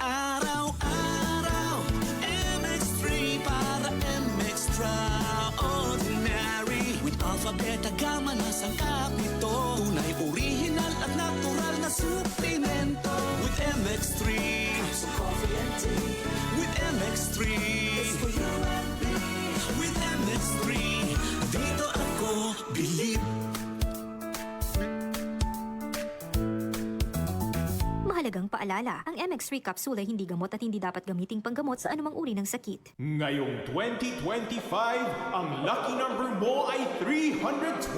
Araw-araw, MX3 para extraordinary. With Alpha Beta Gamma na sangkap nito. Tunay, original at natural na suplemento. With MX3, so coffee and tea. With MX3, it's for you and me. With MX3, dito ako believe. Mahalagang paalala, ang MX3 capsule ay hindi gamot at hindi dapat gamiting panggamot sa anumang uri ng sakit. Ngayong 2025, ang lucky number mo ay 312!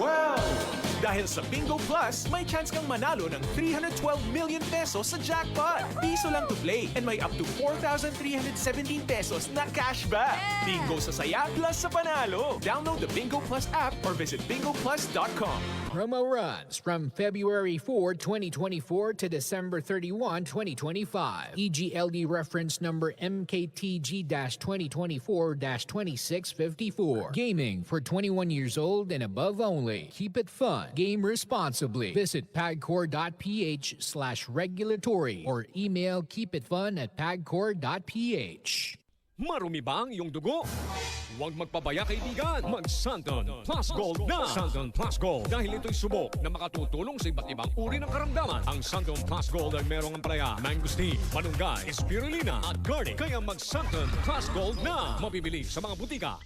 Dahil sa Bingo Plus, may chance kang manalo ng 312 million pesos sa jackpot. Piso lang to play and may up to 4,317 pesos na cashback. Bingo sa saya plus sa panalo. Download the Bingo Plus app or visit bingoplus.com. Promo runs from February 4, 2024 to December 31, 2025. EGLD reference number MKTG-2024-2654. Gaming for 21 years old and above only. Keep it fun. Game responsibly. Visit pagcor.ph/regulatory or email keepitfun@pagcor.ph. Marumi ba ang iyong dugo? Huwag magpabaya, kaibigan. Mag-Santon Plus Gold na! Santon Plus Gold. Dahil ito'y subok na makatutulong sa iba't ibang uri ng karamdaman. Ang Santon Plus Gold ay merong ampalaya, mangosteen, malunggay, spirulina at garlic. Kaya mag-Santon Plus Gold na! Mabibili sa mga butika.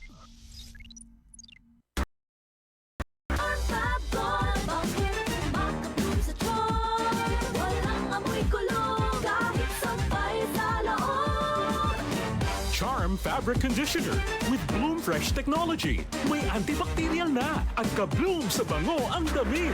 Charm Fabric Conditioner with Bloom Fresh Technology. May antibacterial na at ka-bloom sa bango ang damit.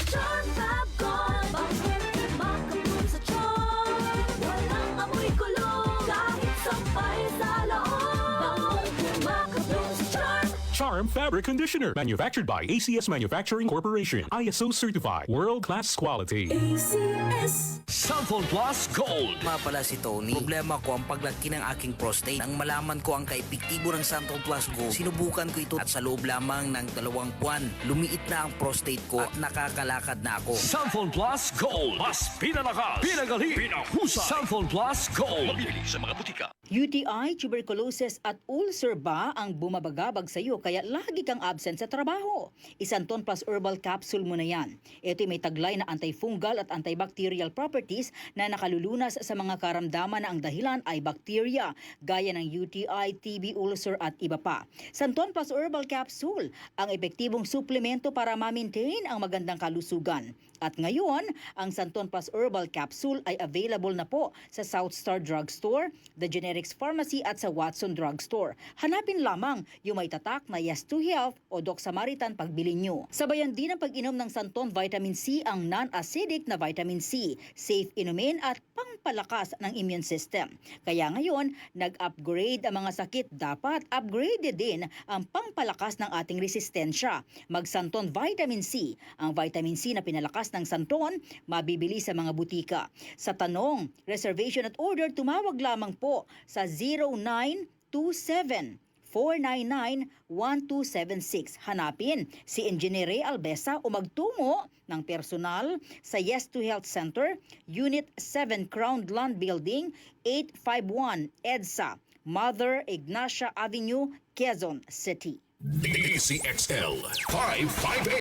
Charm Fab Gold, bakit makabloom sa charm? Walang amoy kulong kahit sampay sa loob. Makabloom sa charm. Charm Fabric Conditioner. Manufactured by ACS Manufacturing Corporation. ISO certified. World-class quality. ACS. Santon Plus Gold. Pala si Tony. Problema ko ang paglaki ng aking prostate. Nang malaman ko ang kaepektibo ng Santon Plus Gold, sinubukan ko ito at sa loob lamang ng 2 buwan, lumiit na ang prostate ko at nakakalakad na ako. Santon Plus Gold. Mas pinalakas, pinagali, pinahusa. Santon Plus Gold. Mabibili sa mga butika. UTI, tuberculosis at ulcer ba ang bumabagabag sa iyo kaya lagi kang absent sa trabaho? Isanton Plus Herbal Capsule mo na yan. Ito'y may taglay na antifungal at antibacterial properties na nakalulunas sa mga karamdaman na ang dahilan ay bacteria gaya ng UTI, TB, ulcer at iba pa. Santon Plus Herbal Capsule, ang epektibong suplemento para ma-maintain ang magandang kalusugan. At ngayon, ang Santon Plus Herbal Capsule ay available na po sa South Star Drugstore, The Generics Pharmacy at sa Watson Drugstore. Hanapin lamang yung may tatak na Yes to Health o Doc Samaritan pagbili nyo. Sabayan din ang pag-inom ng Santon Vitamin C ang non-acidic na vitamin C, safe inumin at pangpalakas ng immune system. Kaya ngayon, nag-upgrade ang mga sakit, dapat upgraded din ang pangpalakas ng ating resistensya. Mag-Santon Vitamin C, ang vitamin C na pinalakas ng Santon, mabibili sa mga butika. Sa tanong, reservation at order, tumawag lamang po sa 0927-499-1276. Hanapin si Engineer Ray Albesa o magtungo ng personal sa Yes to Health Center, Unit 7 Crown Land Building, 851 EDSA, Mother Ignacia Avenue, Quezon City. DCXL 558.